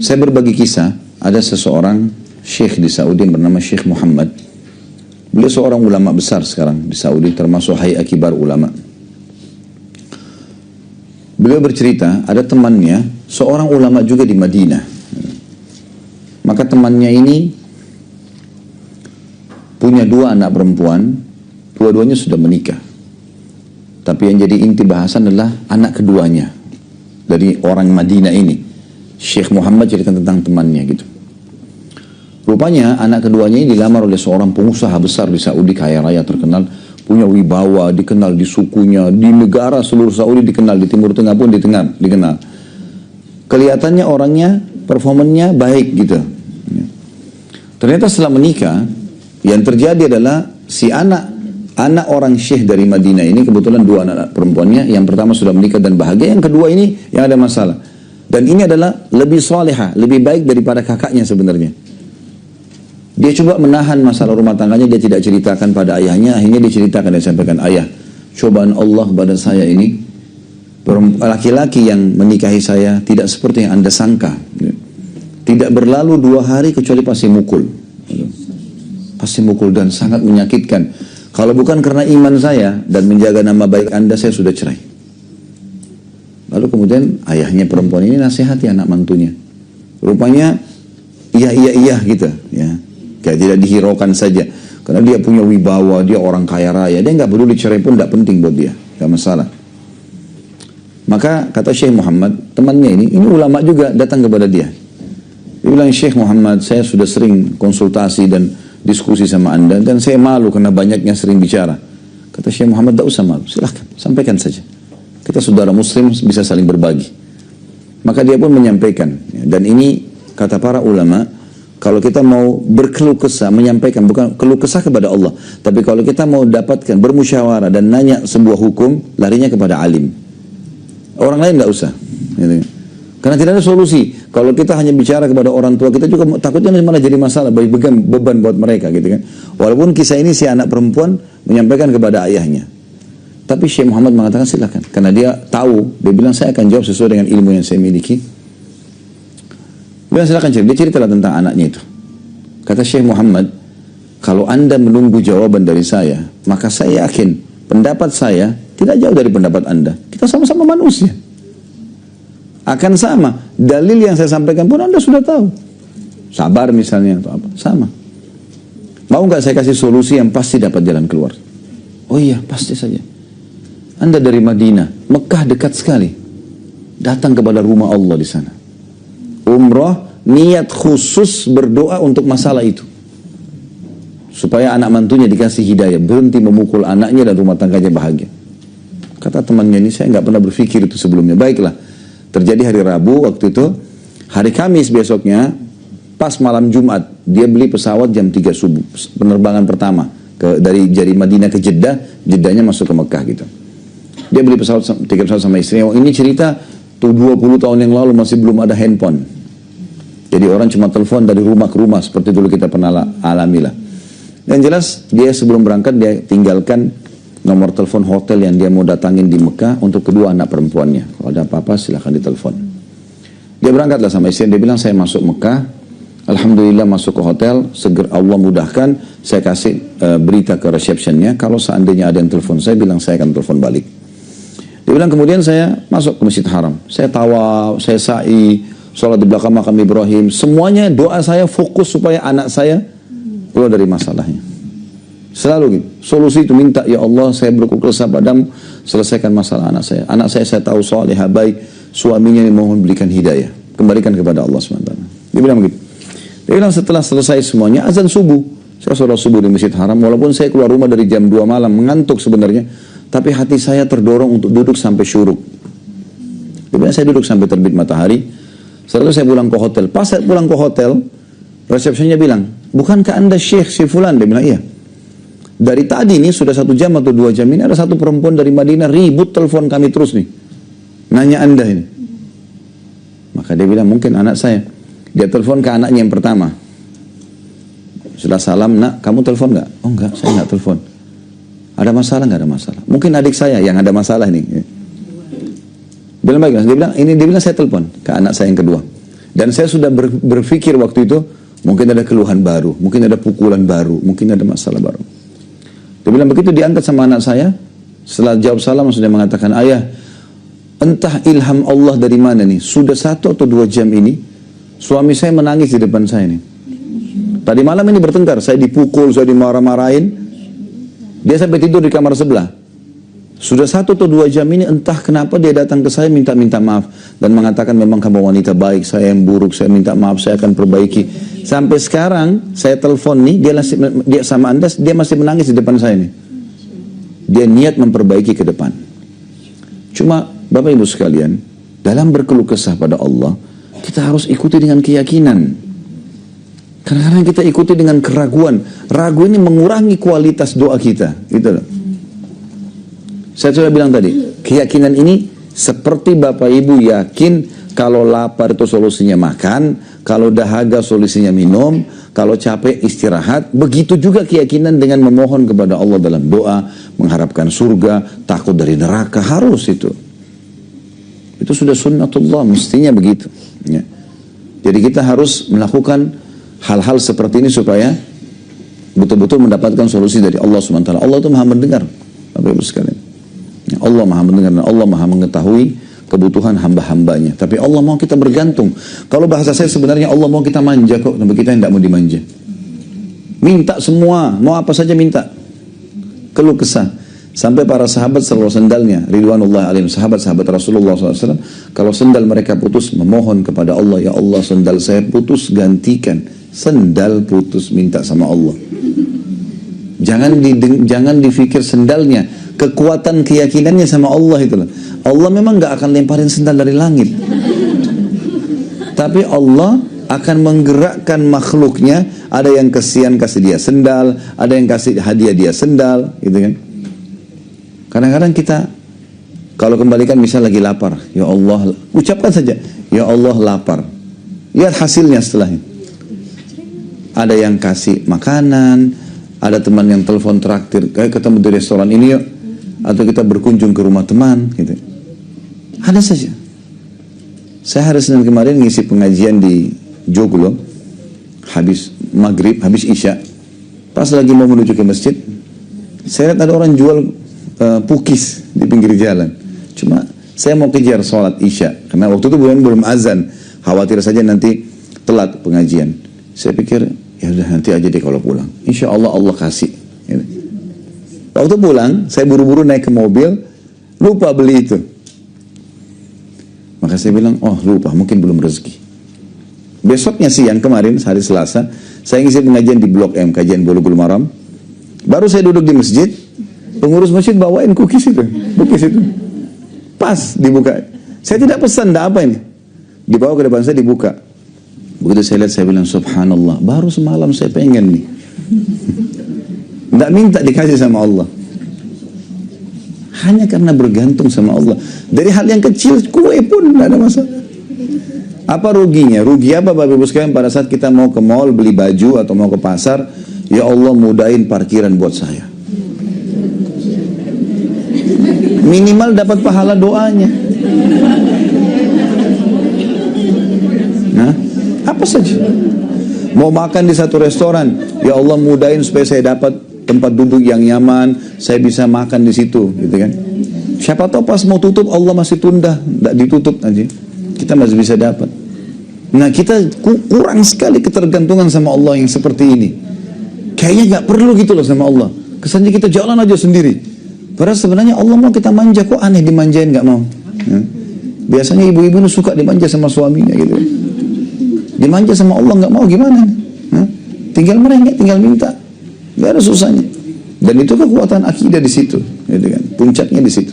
Saya berbagi kisah, ada seseorang syekh di Saudi yang bernama Syekh Muhammad. Beliau seorang ulama besar sekarang di Saudi, termasuk Hay'ah Kibar Ulama. Beliau bercerita, ada temannya, seorang ulama juga di Madinah. Maka temannya ini punya 2 anak perempuan, dua-duanya sudah menikah. Tapi yang jadi inti bahasan adalah anak keduanya dari orang Madinah ini. Syekh Muhammad cerita tentang temannya gitu. Rupanya anak keduanya ini dilamar oleh seorang pengusaha besar di Saudi, kaya raya terkenal, punya wibawa, dikenal di sukunya, di negara seluruh Saudi dikenal, di Timur Tengah pun dikenal. Kelihatannya orangnya, performanya baik gitu. Ternyata setelah menikah, yang terjadi adalah si anak orang syekh dari Madinah ini, kebetulan 2 anak perempuannya, yang pertama sudah menikah dan bahagia, yang kedua ini yang ada masalah. Dan ini adalah lebih salihah, lebih baik daripada kakaknya sebenarnya. Dia coba menahan masalah rumah tangganya, dia tidak ceritakan pada ayahnya, akhirnya dia ceritakan, dia sampaikan, ayah, cobaan Allah pada saya ini, laki-laki yang menikahi saya tidak seperti yang Anda sangka. Tidak berlalu 2 hari kecuali pasti mukul. Pasti mukul dan sangat menyakitkan. Kalau bukan karena iman saya dan menjaga nama baik Anda, saya sudah cerai. Lalu kemudian ayahnya perempuan ini nasihati anak mantunya. Rupanya iya gitu ya. Kayak tidak dihiraukan saja. Karena dia punya wibawa, dia orang kaya raya. Dia nggak peduli cerai pun nggak penting buat dia, nggak masalah. Maka kata Syekh Muhammad, temannya ini ulama juga, datang kepada dia. Dia bilang, Syekh Muhammad, saya sudah sering konsultasi dan diskusi sama Anda, dan saya malu karena banyaknya sering bicara. Kata Syekh Muhammad, tidak usah malu, silahkan, sampaikan saja. Kita saudara muslim bisa saling berbagi. Maka dia pun menyampaikan. Dan ini kata para ulama, kalau kita mau berkeluh kesah, menyampaikan, bukan keluh kesah kepada Allah, tapi kalau kita mau dapatkan, bermusyawarah dan nanya sebuah hukum, larinya kepada alim. Orang lain nggak usah. Karena tidak ada solusi. Kalau kita hanya bicara kepada orang tua, kita juga takutnya malah jadi masalah, beban buat mereka gitu kan. Walaupun kisah ini si anak perempuan menyampaikan kepada ayahnya. Tapi Syekh Muhammad mengatakan silakan. Karena dia tahu, dia bilang saya akan jawab sesuai dengan ilmu yang saya miliki. Dia bilang silakan cerita. Dia ceritalah tentang anaknya itu. Kata Syekh Muhammad, kalau Anda menunggu jawaban dari saya, maka saya yakin pendapat saya tidak jauh dari pendapat Anda. Kita sama-sama manusia. Akan sama. Dalil yang saya sampaikan pun Anda sudah tahu. Sabar misalnya atau apa. Sama. Mau nggak saya kasih solusi yang pasti dapat jalan keluar? Oh iya, pasti saja. Anda dari Madinah, Mekah dekat sekali. Datang kepada rumah Allah di sana. Umrah, niat khusus berdoa untuk masalah itu. Supaya anak mantunya dikasih hidayah. Berhenti memukul anaknya dan rumah tangganya bahagia. Kata temannya ini, saya nggak pernah berpikir itu sebelumnya. Baiklah. Terjadi hari Rabu waktu itu. Hari Kamis besoknya, pas malam Jumat, dia beli pesawat jam 3 subuh. Penerbangan pertama. Dari Madinah ke Jeddah, Jeddahnya masuk ke Mekah gitu. Dia beli tiket pesawat sama istrinya. Ini cerita tuh 20 tahun yang lalu masih belum ada handphone. Jadi orang cuma telepon dari rumah ke rumah seperti dulu kita pernah alamilah. Dan jelas dia sebelum berangkat dia tinggalkan nomor telepon hotel yang dia mau datangin di Mekah untuk kedua anak perempuannya. Kalau ada apa-apa silahkan ditelepon. Dia berangkatlah sama istrinya. Dia bilang saya masuk Mekah. Alhamdulillah masuk ke hotel. Segera Allah mudahkan. Saya kasih berita ke resepsionnya. Kalau seandainya ada yang telepon saya bilang saya akan telepon balik. Dia bilang kemudian saya masuk ke Masjid Haram. Saya tawaf, saya sa'i, sholat di belakang makam Ibrahim. Semuanya doa saya fokus supaya anak saya keluar dari masalahnya. Selalu gitu. Solusi itu minta, ya Allah saya berkeluh kesah padamu, selesaikan masalah anak saya. Anak saya tahu salihah baik, suaminya yang mohon berikan hidayah. Kembalikan kepada Allah SWT. Dia bilang begitu. Dia bilang setelah selesai semuanya, azan subuh. Saya sholat subuh di Masjid Haram, walaupun saya keluar rumah dari jam 2 malam, mengantuk sebenarnya. Tapi hati saya terdorong untuk duduk sampai syuruk. Dia bilang saya duduk sampai terbit matahari. Setelah saya pulang ke hotel. Pas saya pulang ke hotel, resepsinya bilang, bukankah Anda Syekh si Fulan? Dia bilang, iya. Dari tadi nih, sudah 1 jam atau 2 jam ini, ada satu perempuan dari Madinah ribut telepon kami terus nih. Nanya Anda ini. Maka dia bilang, mungkin anak saya. Dia telepon ke anaknya yang pertama. Sudah salam, nak, kamu telepon nggak? Oh enggak, saya nggak telepon. Ada masalah nggak? Ada masalah. Mungkin adik saya yang ada masalah nih. Bilang baik, dia bilang saya telepon ke anak saya yang kedua. Dan saya sudah berpikir waktu itu, mungkin ada keluhan baru, mungkin ada pukulan baru, mungkin ada masalah baru. Dia bilang begitu diangkat sama anak saya, setelah jawab salam sudah mengatakan, ayah, entah ilham Allah dari mana nih, sudah 1 atau 2 jam ini, suami saya menangis di depan saya nih. Tadi malam ini bertengkar, saya dipukul, saya dimarah-marahin, dia sampai tidur di kamar sebelah. Sudah 1 atau 2 jam ini entah kenapa dia datang ke saya minta maaf dan mengatakan memang kamu wanita baik, saya yang buruk, saya minta maaf, saya akan perbaiki. Sampai sekarang saya telepon nih, dia sama Anda, dia masih menangis di depan saya nih. Dia niat memperbaiki ke depan. Cuma Bapak Ibu sekalian, dalam berkeluh kesah pada Allah, kita harus ikuti dengan keyakinan. Kadang-kadang kita ikuti dengan keraguan. Ragu ini mengurangi kualitas doa kita, gitu loh. Saya sudah bilang tadi, keyakinan ini seperti Bapak Ibu yakin kalau lapar itu solusinya makan, kalau dahaga solusinya minum, kalau capek istirahat. Begitu juga keyakinan dengan memohon kepada Allah dalam doa, mengharapkan surga, takut dari neraka, harus itu. Itu sudah sunnatullah, mestinya begitu. Ya. Jadi kita harus melakukan hal-hal seperti ini supaya betul-betul mendapatkan solusi dari Allah SWT. Allah itu maha mendengar, Bapak Ibu sekalian. Allah maha mendengar dan Allah maha mengetahui kebutuhan hamba-hambanya. Tapi Allah mau kita bergantung. Kalau bahasa saya sebenarnya Allah mau kita manja kok, tapi kita tidak mau dimanja. Minta semua, mau apa saja minta. Keluh kesah. Sampai para sahabat selalu sendalnya, ridwanullah alaihim, sahabat-sahabat Rasulullah SAW, kalau sendal mereka putus, memohon kepada Allah, ya Allah sendal saya putus, gantikan. Sendal putus, minta sama Allah. Jangan difikir sendalnya, kekuatan keyakinannya sama Allah itu. Allah memang gak akan lemparin sendal dari langit, tapi Allah akan menggerakkan makhluknya. Ada yang kesian kasih dia sendal, ada yang kasih hadiah dia sendal, gitu kan. Kadang-kadang kita kalau kembalikan misal lagi lapar, ya Allah, ucapkan saja, ya Allah lapar. Lihat hasilnya setelahnya. Ada yang kasih makanan, ada teman yang telepon traktir, kayak ketemu di restoran ini yuk, atau kita berkunjung ke rumah teman, gitu. Ada saja. Saya hari Senin kemarin ngisi pengajian di Joglo, habis maghrib, habis isya. Pas lagi mau menuju ke masjid, saya lihat ada orang jual pukis di pinggir jalan. Cuma saya mau kejar sholat isya, karena waktu itu belum azan, khawatir saja nanti telat pengajian. Saya pikir, ya udah nanti aja deh kalau pulang. Insya Allah Allah kasih. Gitu. Waktu pulang, saya buru-buru naik ke mobil, lupa beli itu. Maka saya bilang, oh lupa, mungkin belum rezeki. Besoknya siang kemarin, hari Selasa, saya ngisi pengajian di Blok M, kajian Bulughul Maram. Baru saya duduk di masjid, pengurus masjid bawain cookies itu. Pas dibuka. Saya tidak pesan, tidak apa ini. Dibawa ke depan saya, dibuka. Begitu saya lihat, saya bilang, subhanallah, baru semalam saya pengen nih. Tidak minta dikasih sama Allah. Hanya karena bergantung sama Allah. Dari hal yang kecil, kue pun tidak ada masalah. Apa ruginya? Rugi apa Bapak Ibu sekalian pada saat kita mau ke mall beli baju atau mau ke pasar, ya Allah mudahin parkiran buat saya. Minimal dapat pahala doanya. Nah, apa saja. Mau makan di satu restoran, ya Allah mudahin supaya saya dapat tempat duduk yang nyaman, saya bisa makan di situ, gitu kan. Siapa tahu pas mau tutup Allah masih tunda, tidak ditutup aja, kita masih bisa dapat. Nah kita kurang sekali ketergantungan sama Allah yang seperti ini. Kayaknya nggak perlu gitu loh sama Allah. Kesannya kita jalan aja sendiri. Padahal sebenarnya Allah mau kita manja, kok aneh dimanjain nggak mau. Ya. Biasanya ibu-ibu suka dimanja sama suaminya gitu. Dimanja sama Allah nggak mau gimana? Ya. Tinggal merengek, tinggal minta. Gak ada susahnya. Dan itu kekuatan akidah di situ, gitu kan. Puncaknya di situ.